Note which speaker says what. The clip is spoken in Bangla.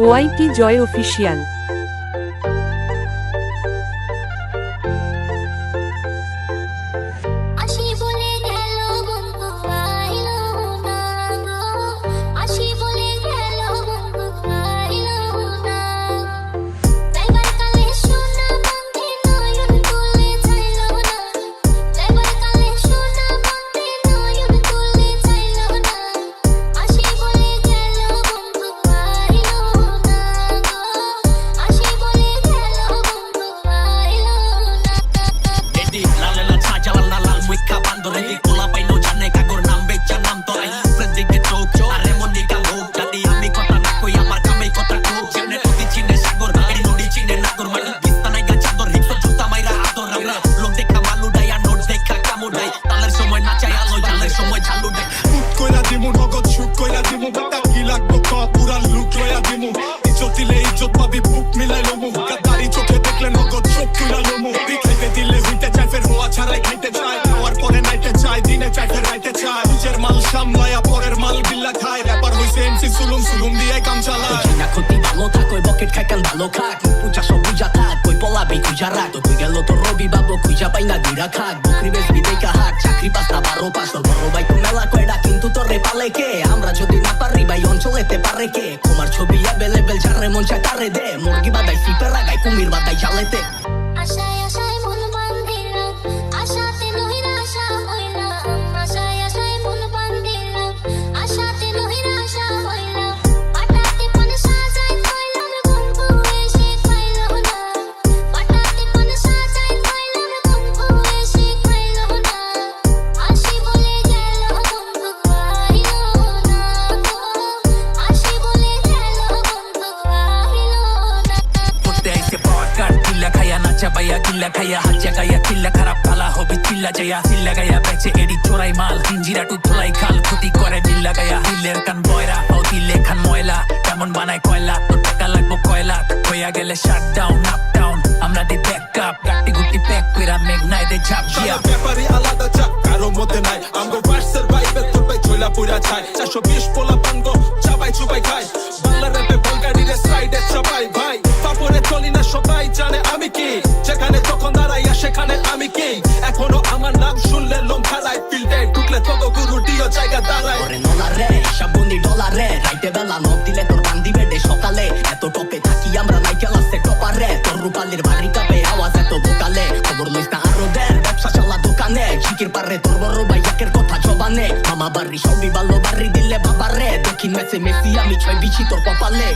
Speaker 1: ওয়াইটি জয় অফিসিয়াল।
Speaker 2: ভালো খাক পূজা সব পূজা থাক কই পলাবি খুঁজা রাখ তো তুই গেল তো রবি বাবু খুঁজা পাই না দুইরা খাক বকরি বেশ বিদেকা হাক চাকরি পাস না 12 পাস তোর বড় ভাই তো মেলা কয়ডা কিন্তু তোর রে পালে কে আমরা যদি না পারি ভাই অঞ্চলেতে পারে কে কুমার ছবি অ্যাভেলেবল যারে মন চায় তারে দে মুরগি বাদাই সিপে রাগাই কুমির বাদাই জ্বালেতে
Speaker 3: আশায় আশায় মন বান্ধিলাম আশাতে নহিরা আশা হইলাম আশায় আশায় মন বান্ধিলাম আশাতে নহিরা আশা হইলাম পাটাতে মন সাজাই কইলাম বন্ধু এসে খাইলো না পাটাতে মন সাজাই কইলাম বন্ধু এসে খাইলো না আসি বলে গেল বন্ধু আইলো না আসি বলে গেল বন্ধু আইলো না
Speaker 4: পড়তে আইছে পডকাস্ট কিল্লা খায়া নাচা বাইয়া কিল্লা খায়া হাজা গায়া কিল্লা খারাপ ভালা হবে চিল্লা যায়া চিল্লা গায়া বেচে এডি চোরাই মাল জিঞ্জিরা টু ধোলাই খাল ক্ষতি করে দিল্লা গায়া দিলের কান বয়রা ও দিলে খান ময়লা কেমন বানায় কয়লা তোর টাকা লাগবো কয়লা হইয়া গেলে শাট ডাউন আপ ডাউন আমরা দি ব্যাক আপ গাটি গুটি প্যাক কইরা মেঘনায় দে ঝাপ জিয়া
Speaker 5: ব্যাপারি আলাদা চাপ কারো মধ্যে নাই আমগো ভার্সের ভাইবে তোর ভাই ছোলা পুরা ছাই 420 পোলা পাঙ্গো চাবাই চুবাই খাই বাংলা র্যাপে বলগাড়ি রে সাইডে চাবাই ভাই পাপরে চলি না সবাই জানে আমি কি যেখানে তখন দাঁড়াইয়া সেখানে আমি কি এখনো আমার নাম শুনলে লোম খারাই ফিল্ডে ঢুকলে তো গুরু দিও জায়গা দাঁড়ায়
Speaker 2: ওরে নলারে সাবুন্দি ডলারে রাইতে বেলা নখ দিলে তোর গান দিবে দে সকালে এত টপে থাকি আমরা নাইকেল আসছে টপারে তোর রূপালির বাড়ি কাপে আওয়াজ এত বোকালে খবর লইস না আরো দেন ব্যবসা চালা দোকানে ঝিকির পারে তোর বড় ভাই একের কথা জবানে মামা বাড়ি সবই ভালো বাড়ি দিলে বাবারে দক্ষিণ মেসে মেসি আমি ছয় বিছি তোর কপালে